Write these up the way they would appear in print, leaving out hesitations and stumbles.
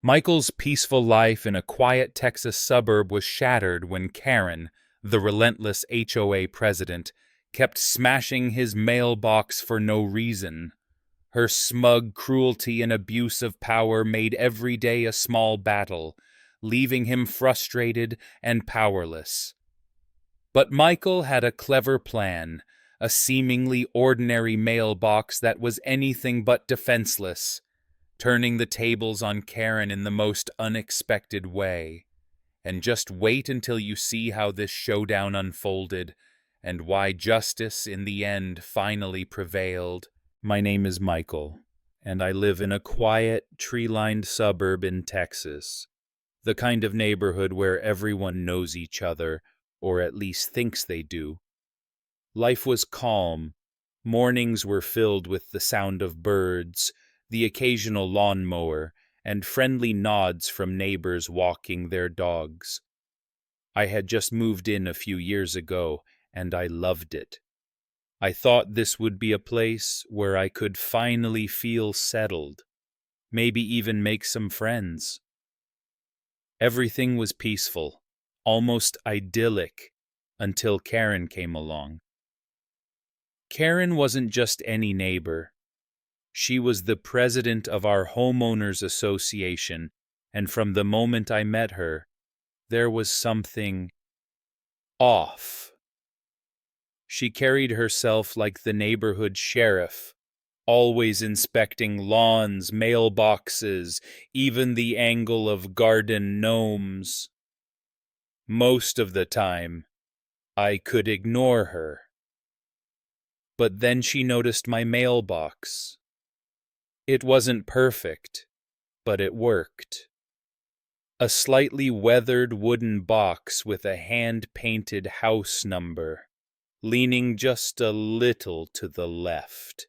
Michael's peaceful life in a quiet Texas suburb was shattered when Karen, the relentless HOA president, kept smashing his mailbox for no reason. Her smug cruelty and abuse of power made every day a small battle, leaving him frustrated and powerless. But Michael had a clever plan, a seemingly ordinary mailbox that was anything but defenseless, turning the tables on Karen in the most unexpected way. And just wait until you see how this showdown unfolded, and why justice in the end finally prevailed. My name is Michael, and I live in a quiet, tree-lined suburb in Texas. The kind of neighborhood where everyone knows each other, or at least thinks they do. Life was calm. Mornings were filled with the sound of birds, the occasional lawnmower, and friendly nods from neighbors walking their dogs. I had just moved in a few years ago, and I loved it. I thought this would be a place where I could finally feel settled, maybe even make some friends. Everything was peaceful, almost idyllic, until Karen came along. Karen wasn't just any neighbor. She was the president of our homeowners association, and from the moment I met her, there was something off. She carried herself like the neighborhood sheriff, always inspecting lawns, mailboxes, even the angle of garden gnomes. Most of the time, I could ignore her. But then she noticed my mailbox. It wasn't perfect, but it worked. A slightly weathered wooden box with a hand-painted house number, leaning just a little to the left.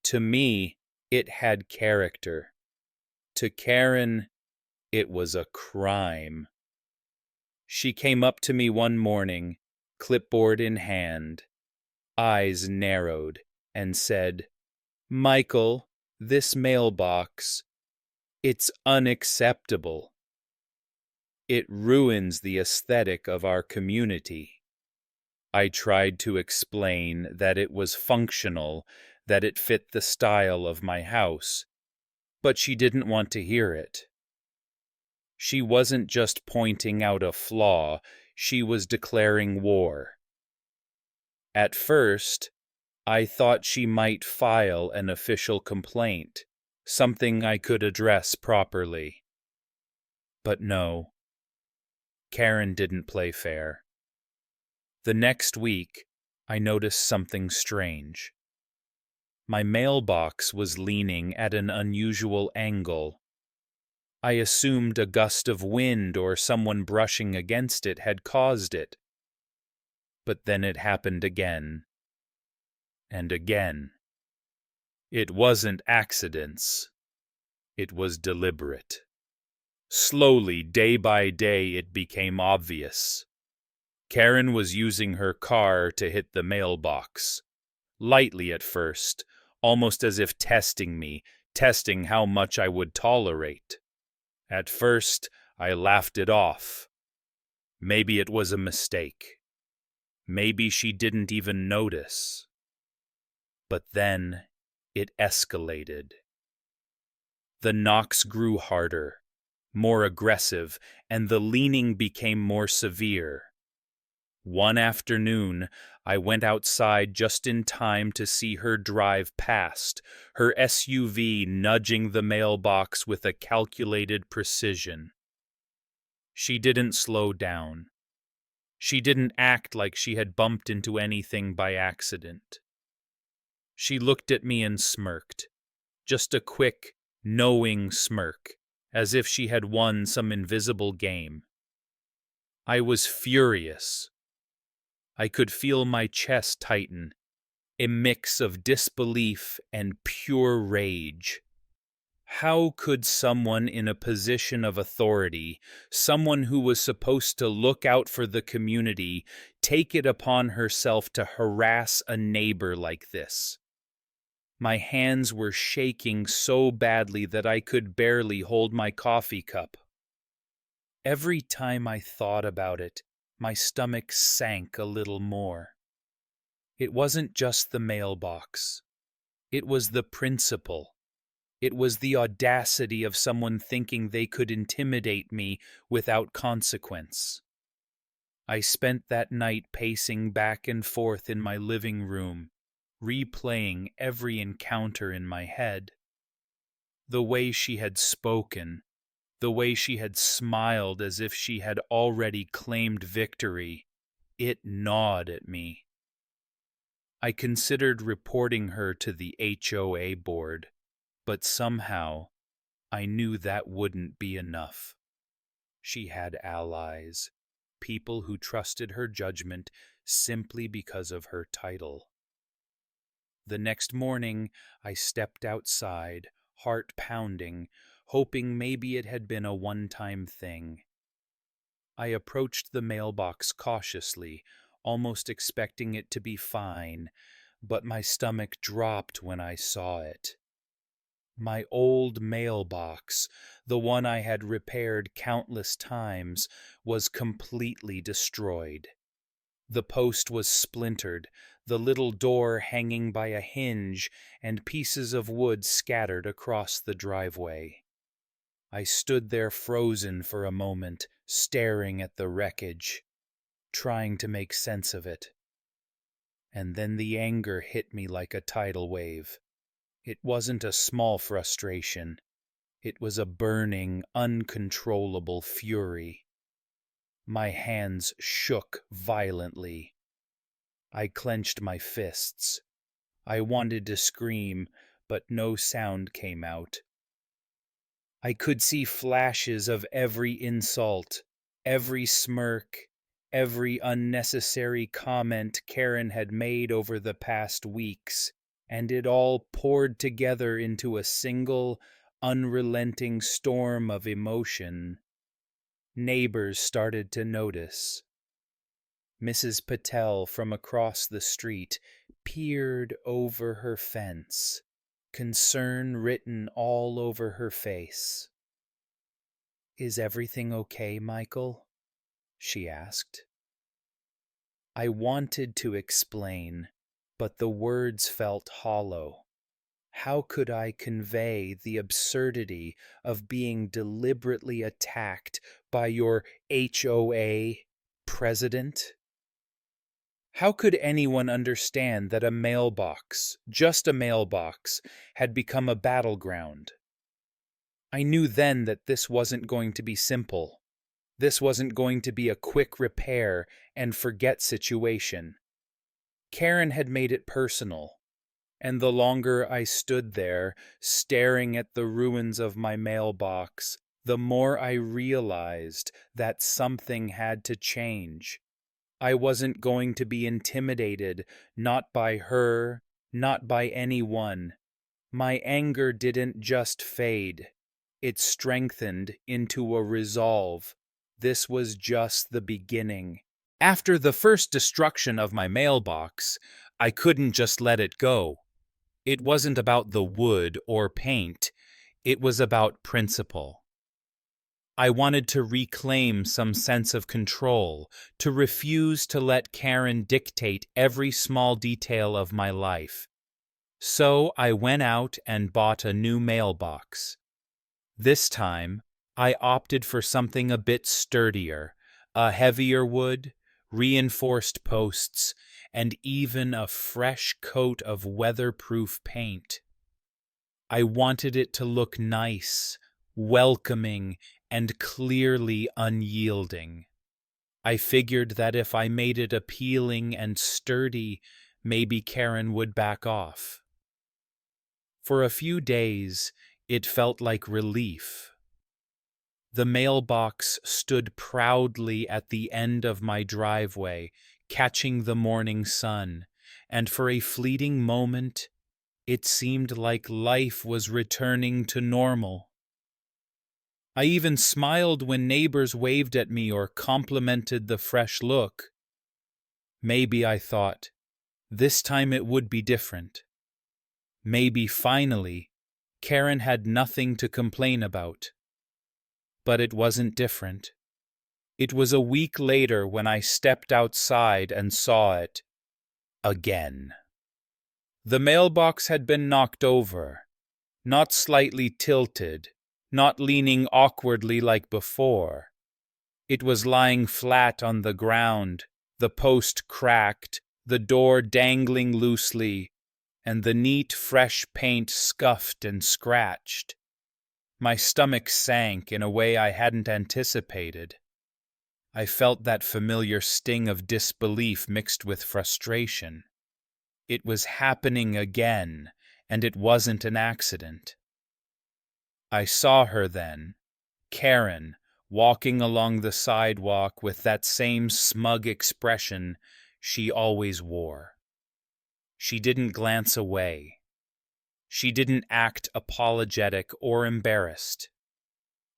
To me, it had character. To Karen, it was a crime. She came up to me one morning, clipboard in hand, eyes narrowed, and said, "Michael, this mailbox, it's unacceptable. It ruins the aesthetic of our community." I tried to explain that it was functional, that it fit the style of my house, but she didn't want to hear it. She wasn't just pointing out a flaw, she was declaring war. At first, I thought she might file an official complaint, something I could address properly. But no, Karen didn't play fair. The next week, I noticed something strange. My mailbox was leaning at an unusual angle. I assumed a gust of wind or someone brushing against it had caused it. But then it happened again. And again. It wasn't accidents. It was deliberate. Slowly, day by day, it became obvious. Karen was using her car to hit the mailbox. Lightly at first, almost as if testing me, testing how much I would tolerate. At first, I laughed it off. Maybe it was a mistake. Maybe she didn't even notice. But then, it escalated. The knocks grew harder, more aggressive, and the leaning became more severe. One afternoon, I went outside just in time to see her drive past, her SUV nudging the mailbox with a calculated precision. She didn't slow down. She didn't act like she had bumped into anything by accident. She looked at me and smirked, just a quick, knowing smirk, as if she had won some invisible game. I was furious. I could feel my chest tighten, a mix of disbelief and pure rage. How could someone in a position of authority, someone who was supposed to look out for the community, take it upon herself to harass a neighbor like this? My hands were shaking so badly that I could barely hold my coffee cup. Every time I thought about it, my stomach sank a little more. It wasn't just the mailbox. It was the principle. It was the audacity of someone thinking they could intimidate me without consequence. I spent that night pacing back and forth in my living room, replaying every encounter in my head. The way she had spoken, the way she had smiled as if she had already claimed victory, it gnawed at me. I considered reporting her to the HOA board, but somehow I knew that wouldn't be enough. She had allies, people who trusted her judgment simply because of her title. The next morning, I stepped outside, heart pounding, hoping maybe it had been a one-time thing. I approached the mailbox cautiously, almost expecting it to be fine, but my stomach dropped when I saw it. My old mailbox, the one I had repaired countless times, was completely destroyed. The post was splintered, the little door hanging by a hinge, and pieces of wood scattered across the driveway. I stood there frozen for a moment, staring at the wreckage, trying to make sense of it. And then the anger hit me like a tidal wave. It wasn't a small frustration. It was a burning, uncontrollable fury. My hands shook violently. I clenched my fists. I wanted to scream, but no sound came out. I could see flashes of every insult, every smirk, every unnecessary comment Karen had made over the past weeks, and it all poured together into a single, unrelenting storm of emotion. Neighbors started to notice. Mrs. Patel from across the street peered over her fence, concern written all over her face. "Is everything okay, Michael?" she asked. I wanted to explain, but the words felt hollow. How could I convey the absurdity of being deliberately attacked by your HOA president? How could anyone understand that a mailbox, just a mailbox, had become a battleground? I knew then that this wasn't going to be simple. This wasn't going to be a quick repair and forget situation. Karen had made it personal, and the longer I stood there, staring at the ruins of my mailbox, the more I realized that something had to change. I wasn't going to be intimidated, not by her, not by anyone. My anger didn't just fade. It strengthened into a resolve. This was just the beginning. After the first destruction of my mailbox, I couldn't just let it go. It wasn't about the wood or paint. It was about principle. I wanted to reclaim some sense of control, to refuse to let Karen dictate every small detail of my life. So I went out and bought a new mailbox. This time, I opted for something a bit sturdier, a heavier wood, reinforced posts, and even a fresh coat of weatherproof paint. I wanted it to look nice, welcoming, and clearly unyielding. I figured that if I made it appealing and sturdy, maybe Karen would back off. For a few days, it felt like relief. The mailbox stood proudly at the end of my driveway, catching the morning sun, and for a fleeting moment, it seemed like life was returning to normal. I even smiled when neighbors waved at me or complimented the fresh look. Maybe, I thought, this time it would be different. Maybe finally, Karen had nothing to complain about. But it wasn't different. It was a week later when I stepped outside and saw it again. The mailbox had been knocked over, not slightly tilted, not leaning awkwardly like before. It was lying flat on the ground, the post cracked, the door dangling loosely, and the neat, fresh paint scuffed and scratched. My stomach sank in a way I hadn't anticipated. I felt that familiar sting of disbelief mixed with frustration. It was happening again, and it wasn't an accident. I saw her then, Karen, walking along the sidewalk with that same smug expression she always wore. She didn't glance away. She didn't act apologetic or embarrassed.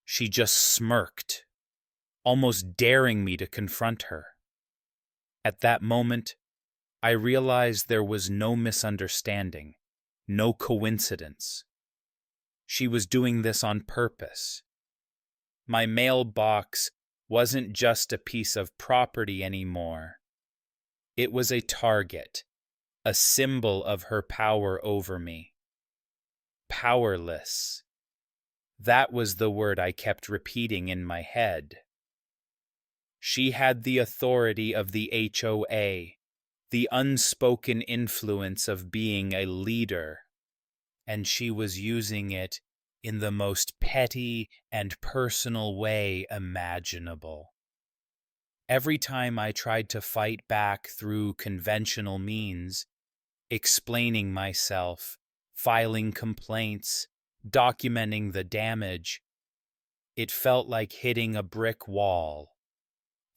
She just smirked, almost daring me to confront her. At that moment, I realized there was no misunderstanding, no coincidence. She was doing this on purpose. My mailbox wasn't just a piece of property anymore. It was a target, a symbol of her power over me. Powerless. That was the word I kept repeating in my head. She had the authority of the HOA, the unspoken influence of being a leader, and she was using it in the most petty and personal way imaginable. Every time I tried to fight back through conventional means, explaining myself, filing complaints, documenting the damage, it felt like hitting a brick wall.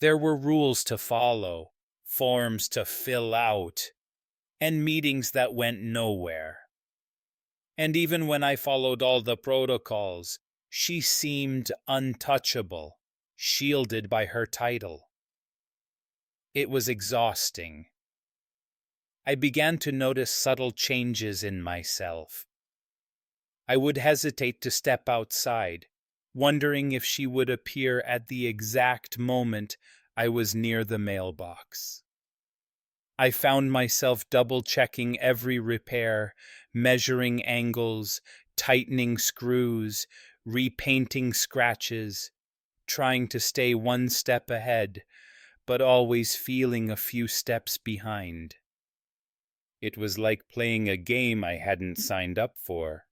There were rules to follow, forms to fill out, and meetings that went nowhere. And even when I followed all the protocols, she seemed untouchable, shielded by her title. It was exhausting. I began to notice subtle changes in myself. I would hesitate to step outside, wondering if she would appear at the exact moment I was near the mailbox. I found myself double-checking every repair, measuring angles, tightening screws, repainting scratches, trying to stay one step ahead, but always feeling a few steps behind. It was like playing a game I hadn't signed up for,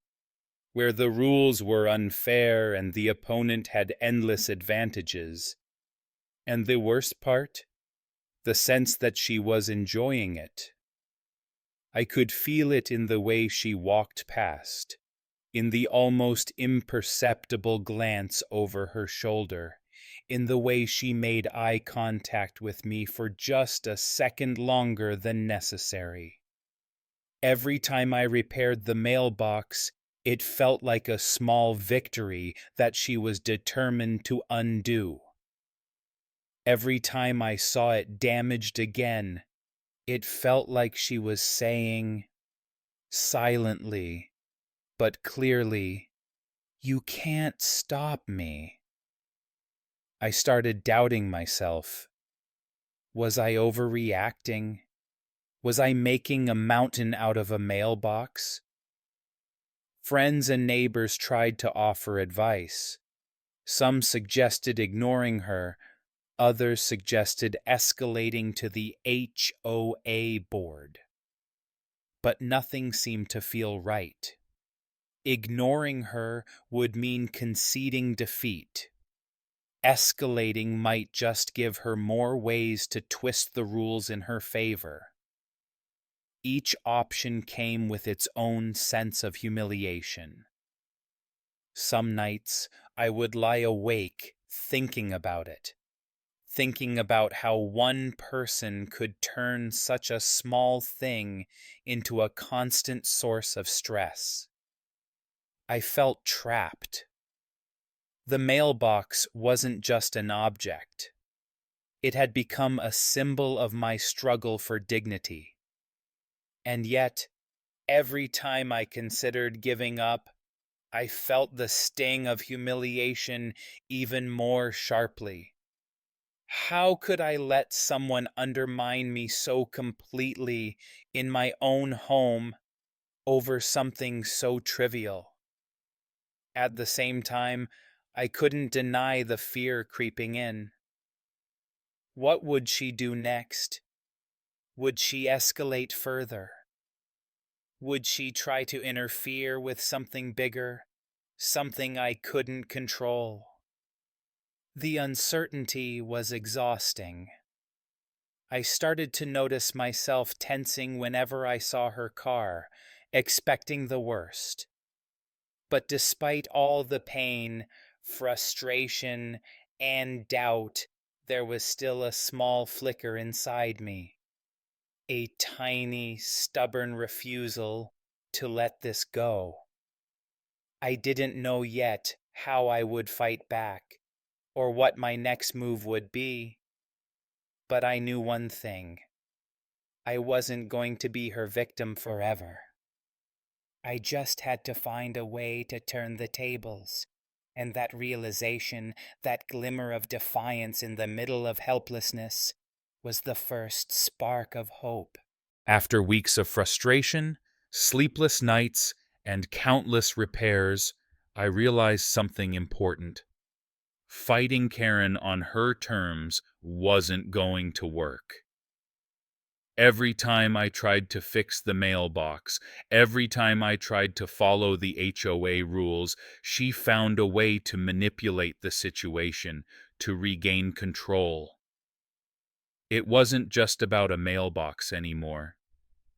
where the rules were unfair and the opponent had endless advantages. And the worst part? The sense that she was enjoying it. I could feel it in the way she walked past, in the almost imperceptible glance over her shoulder, in the way she made eye contact with me for just a second longer than necessary. Every time I repaired the mailbox, it felt like a small victory that she was determined to undo. Every time I saw it damaged again, it felt like she was saying, silently, but clearly, "You can't stop me." I started doubting myself. Was I overreacting? Was I making a mountain out of a mailbox? Friends and neighbors tried to offer advice. Some suggested ignoring her. Others suggested escalating to the HOA board. But nothing seemed to feel right. Ignoring her would mean conceding defeat. Escalating might just give her more ways to twist the rules in her favor. Each option came with its own sense of humiliation. Some nights I would lie awake thinking about it. Thinking about how one person could turn such a small thing into a constant source of stress. I felt trapped. The mailbox wasn't just an object. It had become a symbol of my struggle for dignity. And yet, Every time I considered giving up, I felt the sting of humiliation even more sharply. How could I let someone undermine me so completely in my own home over something so trivial? At the same time, I couldn't deny the fear creeping in. What would she do next? Would she escalate further? Would she try to interfere with something bigger, something I couldn't control? The uncertainty was exhausting. I started to notice myself tensing whenever I saw her car, expecting the worst. But despite all the pain, frustration, and doubt, there was still a small flicker inside me. A tiny, stubborn refusal to let this go. I didn't know yet how I would fight back, or what my next move would be, but I knew one thing. I wasn't going to be her victim forever. I just had to find a way to turn the tables, and that realization, that glimmer of defiance in the middle of helplessness, was the first spark of hope. After weeks of frustration, sleepless nights, and countless repairs, I realized something important. Fighting Karen on her terms wasn't going to work. Every time I tried to fix the mailbox, every time I tried to follow the HOA rules, she found a way to manipulate the situation, to regain control. It wasn't just about a mailbox anymore.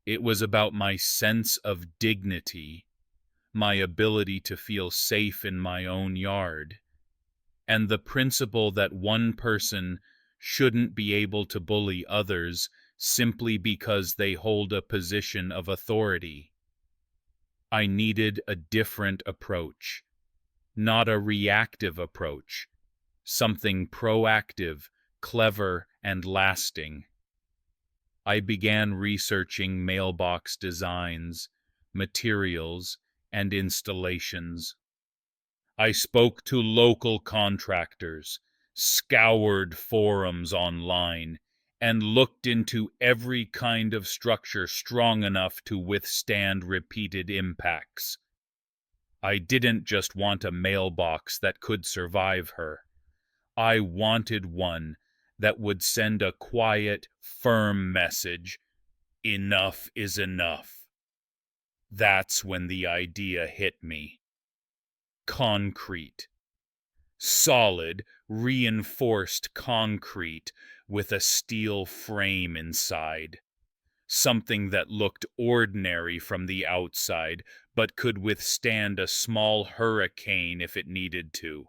It was about my sense of dignity, my ability to feel safe in my own yard, and the principle that one person shouldn't be able to bully others simply because they hold a position of authority. I needed a different approach, not a reactive approach, something proactive, clever, and lasting. I began researching mailbox designs, materials, and installations. I spoke to local contractors, scoured forums online, and looked into every kind of structure strong enough to withstand repeated impacts. I didn't just want a mailbox that could survive her. I wanted one that would send a quiet, firm message: enough is enough. That's when the idea hit me. Concrete. Solid, reinforced concrete with a steel frame inside. Something that looked ordinary from the outside, but could withstand a small hurricane if it needed to.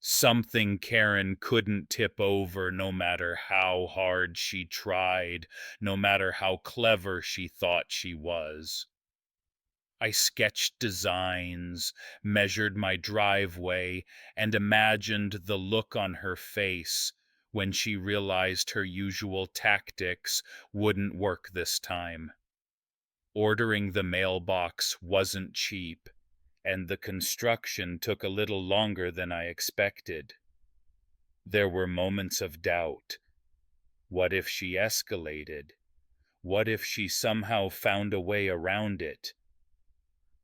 Something Karen couldn't tip over no matter how hard she tried, no matter how clever she thought she was. I sketched designs, measured my driveway, and imagined the look on her face when she realized her usual tactics wouldn't work this time. Ordering the mailbox wasn't cheap, and the construction took a little longer than I expected. There were moments of doubt. What if she escalated? What if she somehow found a way around it?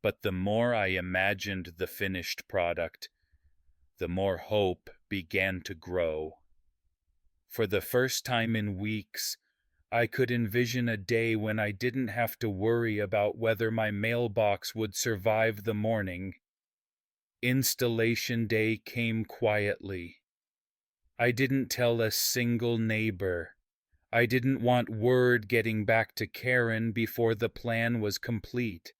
But the more I imagined the finished product, the more hope began to grow. For the first time in weeks, I could envision a day when I didn't have to worry about whether my mailbox would survive the morning. Installation day came quietly. I didn't tell a single neighbor. I didn't want word getting back to Karen before the plan was complete.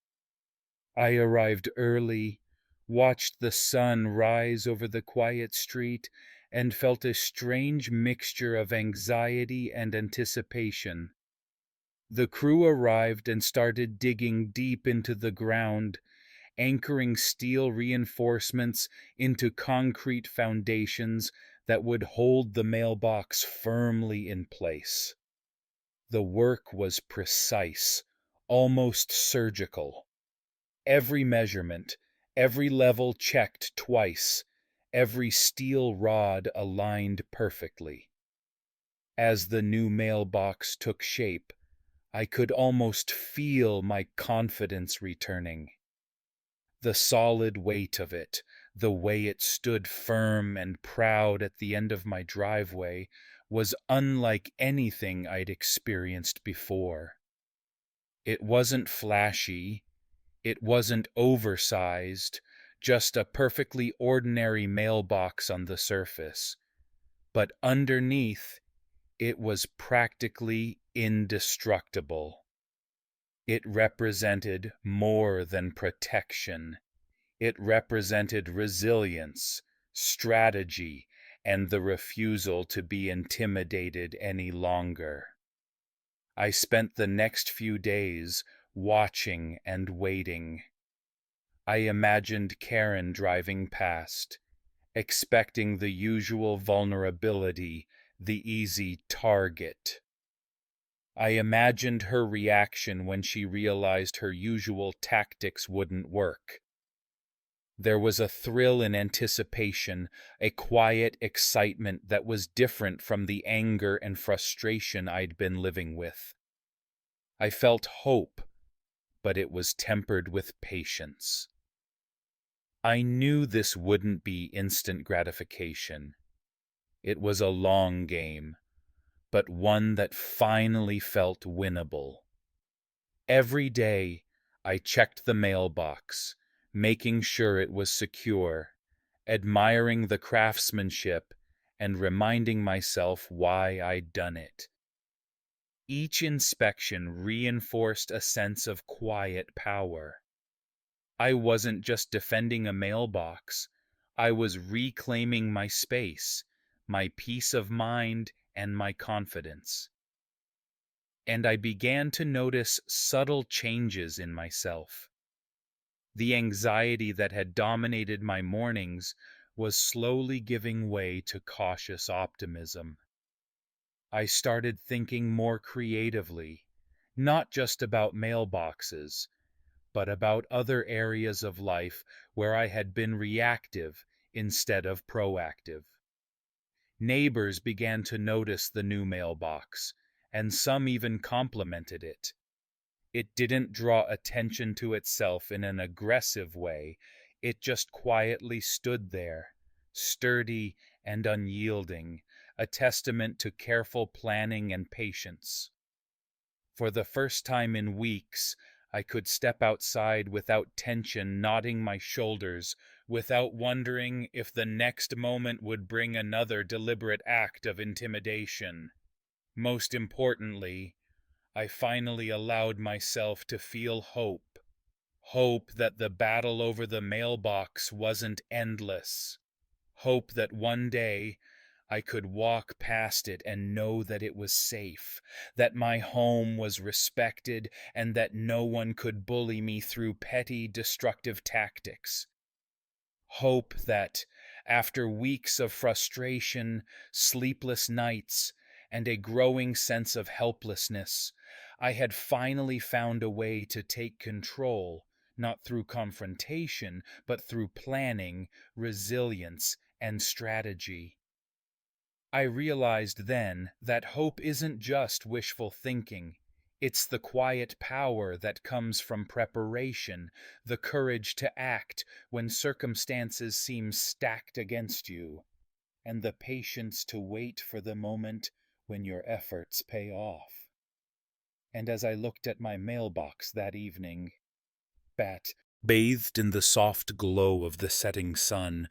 I arrived early, watched the sun rise over the quiet street, and felt a strange mixture of anxiety and anticipation. The crew arrived and started digging deep into the ground, anchoring steel reinforcements into concrete foundations that would hold the mailbox firmly in place. The work was precise, almost surgical. Every measurement, every level checked twice, every steel rod aligned perfectly. As the new mailbox took shape, I could almost feel my confidence returning. The solid weight of it, the way it stood firm and proud at the end of my driveway, was unlike anything I'd experienced before. It wasn't flashy, it wasn't oversized, just a perfectly ordinary mailbox on the surface. But underneath, it was practically indestructible. It represented more than protection. It represented resilience, strategy, and the refusal to be intimidated any longer. I spent the next few days watching and waiting. I imagined Karen driving past, expecting the usual vulnerability, the easy target. I imagined her reaction when she realized her usual tactics wouldn't work. There was a thrill in anticipation, a quiet excitement that was different from the anger and frustration I'd been living with. I felt hope, but it was tempered with patience. I knew this wouldn't be instant gratification. It was a long game, but one that finally felt winnable. Every day, I checked the mailbox, making sure it was secure, admiring the craftsmanship, and reminding myself why I'd done it. Each inspection reinforced a sense of quiet power. I wasn't just defending a mailbox, I was reclaiming my space, my peace of mind, and my confidence. And I began to notice subtle changes in myself. The anxiety that had dominated my mornings was slowly giving way to cautious optimism. I started thinking more creatively, not just about mailboxes, but about other areas of life where I had been reactive instead of proactive. Neighbors began to notice the new mailbox, and some even complimented it. It didn't draw attention to itself in an aggressive way, it just quietly stood there, sturdy and unyielding, a testament to careful planning and patience. For the first time in weeks, I could step outside without tension knotting my shoulders, without wondering if the next moment would bring another deliberate act of intimidation. Most importantly, I finally allowed myself to feel hope. Hope that the battle over the mailbox wasn't endless. Hope that one day I could walk past it and know that it was safe, that my home was respected, and that no one could bully me through petty, destructive tactics. Hope that, after weeks of frustration, sleepless nights, and a growing sense of helplessness, I had finally found a way to take control, not through confrontation, but through planning, resilience, and strategy. I realized then that hope isn't just wishful thinking. It's the quiet power that comes from preparation, the courage to act when circumstances seem stacked against you, and the patience to wait for the moment when your efforts pay off. And as I looked at my mailbox that evening, bathed in the soft glow of the setting sun,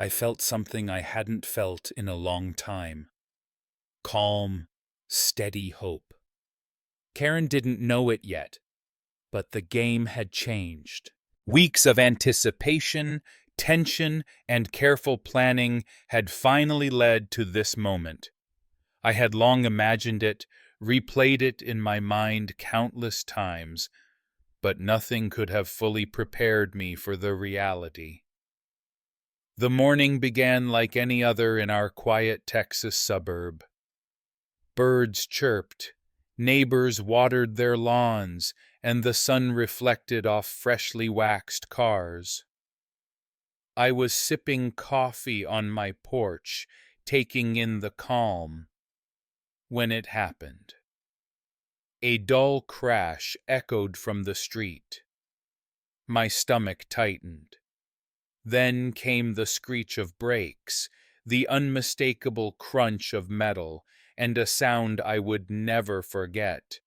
I felt something I hadn't felt in a long time. Calm, steady hope. Karen didn't know it yet, but the game had changed. Weeks of anticipation, tension, and careful planning had finally led to this moment. I had long imagined it, replayed it in my mind countless times, but nothing could have fully prepared me for the reality. The morning began like any other in our quiet Texas suburb. Birds chirped, Neighbors watered their lawns, and the sun reflected off freshly waxed cars. I was sipping coffee on my porch, taking in the calm, when it happened. A dull crash echoed from the street. My stomach tightened. Then came the screech of brakes, the unmistakable crunch of metal, and a sound I would never forget,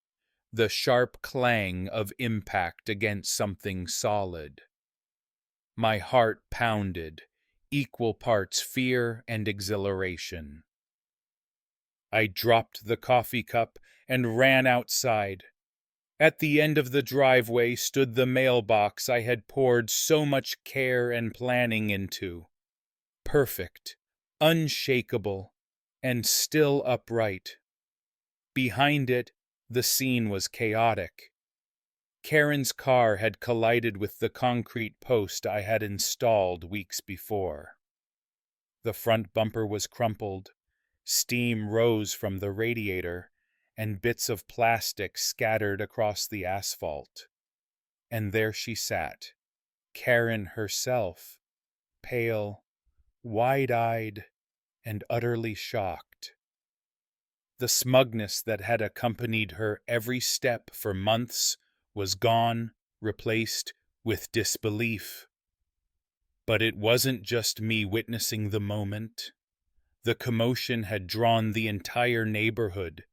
the sharp clang of impact against something solid. My heart pounded, equal parts fear and exhilaration. I dropped the coffee cup and ran outside. At the end of the driveway stood the mailbox I had poured so much care and planning into. Perfect, unshakable, and still upright. Behind it, the scene was chaotic. Karen's car had collided with the concrete post I had installed weeks before. The front bumper was crumpled, steam rose from the radiator, and bits of plastic scattered across the asphalt. And there she sat, Karen herself, pale, wide-eyed, and utterly shocked. The smugness that had accompanied her every step for months was gone, replaced with disbelief. But it wasn't just me witnessing the moment. The commotion had drawn the entire neighborhood.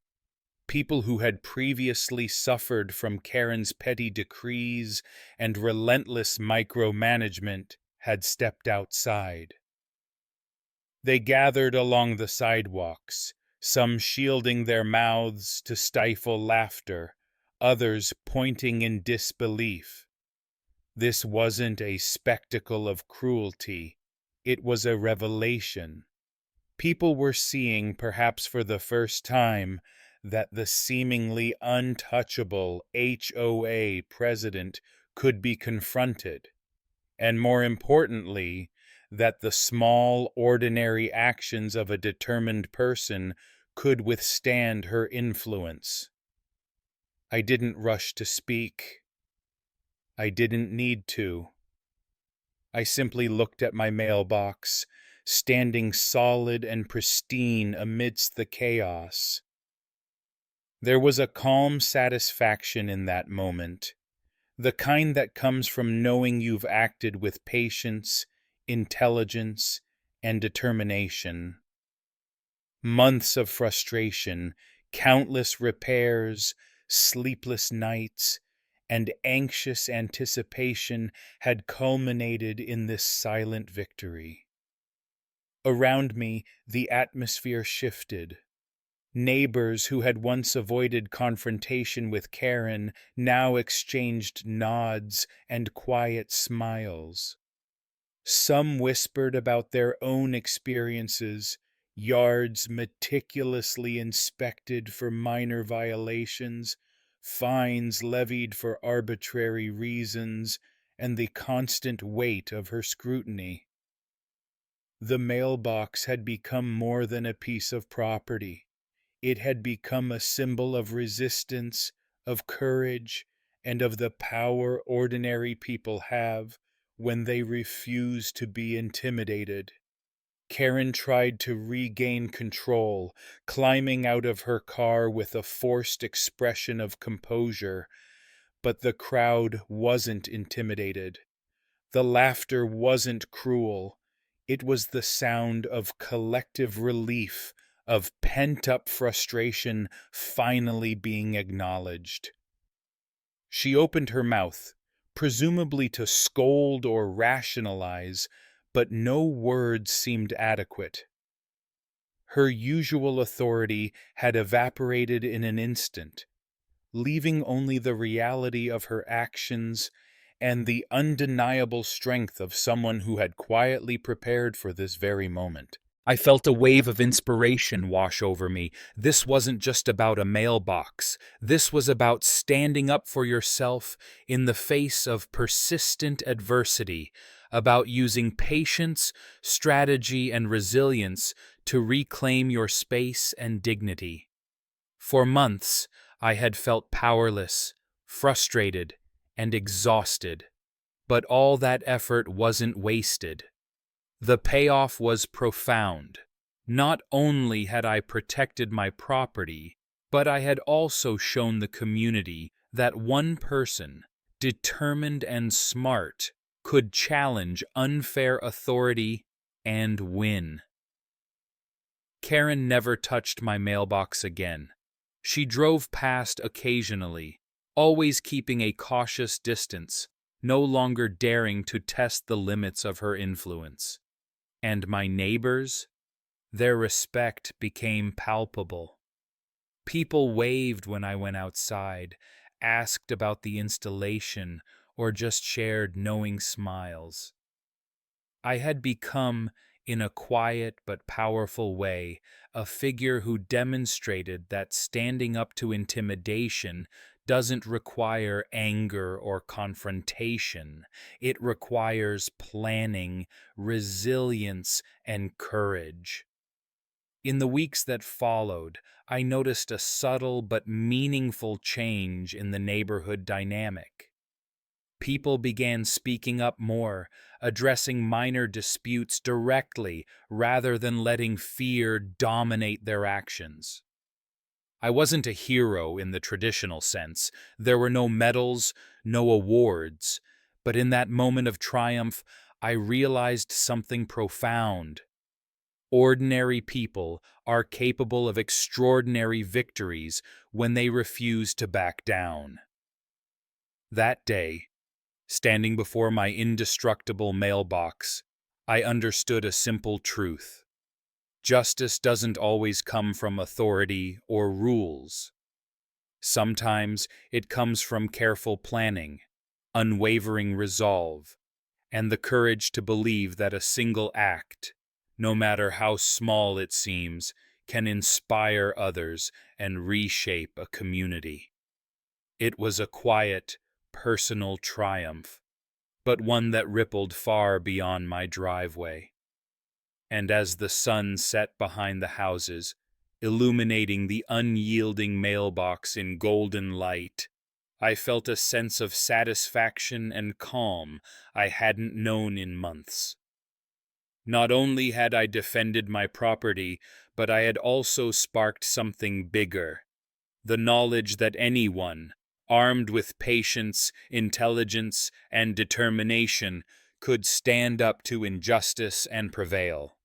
People who had previously suffered from Karen's petty decrees and relentless micromanagement had stepped outside. They gathered along the sidewalks, some shielding their mouths to stifle laughter, others pointing in disbelief. This wasn't a spectacle of cruelty, it was a revelation. People were seeing, perhaps for the first time, that the seemingly untouchable HOA president could be confronted, and more importantly, that the small, ordinary actions of a determined person could withstand her influence. I didn't rush to speak. I didn't need to. I simply looked at my mailbox, standing solid and pristine amidst the chaos. There was a calm satisfaction in that moment, the kind that comes from knowing you've acted with patience, intelligence, and determination. Months of frustration, countless repairs, sleepless nights, and anxious anticipation had culminated in this silent victory. Around me, the atmosphere shifted. Neighbors who had once avoided confrontation with Karen now exchanged nods and quiet smiles. Some whispered about their own experiences, yards meticulously inspected for minor violations, fines levied for arbitrary reasons, and the constant weight of her scrutiny. The mailbox had become more than a piece of property. It had become a symbol of resistance, of courage, and of the power ordinary people have when they refuse to be intimidated. Karen tried to regain control, climbing out of her car with a forced expression of composure, but the crowd wasn't intimidated. The laughter wasn't cruel. It was the sound of collective relief, of pent-up frustration finally being acknowledged. She opened her mouth, presumably to scold or rationalize, but no words seemed adequate. Her usual authority had evaporated in an instant, leaving only the reality of her actions and the undeniable strength of someone who had quietly prepared for this very moment. I felt a wave of inspiration wash over me. This wasn't just about a mailbox. This was about standing up for yourself in the face of persistent adversity, about using patience, strategy, and resilience to reclaim your space and dignity. For months, I had felt powerless, frustrated, and exhausted. But all that effort wasn't wasted. The payoff was profound. Not only had I protected my property, but I had also shown the community that one person, determined and smart, could challenge unfair authority and win. Karen never touched my mailbox again. She drove past occasionally, always keeping a cautious distance, no longer daring to test the limits of her influence. And my neighbors? Their respect became palpable. People waved when I went outside, asked about the installation, or just shared knowing smiles. I had become, in a quiet but powerful way, a figure who demonstrated that standing up to intimidation doesn't require anger or confrontation. It requires planning, resilience, and courage. In the weeks that followed, I noticed a subtle but meaningful change in the neighborhood dynamic. People began speaking up more, addressing minor disputes directly rather than letting fear dominate their actions. I wasn't a hero in the traditional sense. There were no medals, no awards. But in that moment of triumph, I realized something profound. Ordinary people are capable of extraordinary victories when they refuse to back down. That day, standing before my indestructible mailbox, I understood a simple truth. Justice doesn't always come from authority or rules. Sometimes it comes from careful planning, unwavering resolve, and the courage to believe that a single act, no matter how small it seems, can inspire others and reshape a community. It was a quiet, personal triumph, but one that rippled far beyond my driveway. And as the sun set behind the houses, illuminating the unyielding mailbox in golden light, I felt a sense of satisfaction and calm I hadn't known in months. Not only had I defended my property, but I had also sparked something bigger: the knowledge that anyone, armed with patience, intelligence, and determination, could stand up to injustice and prevail.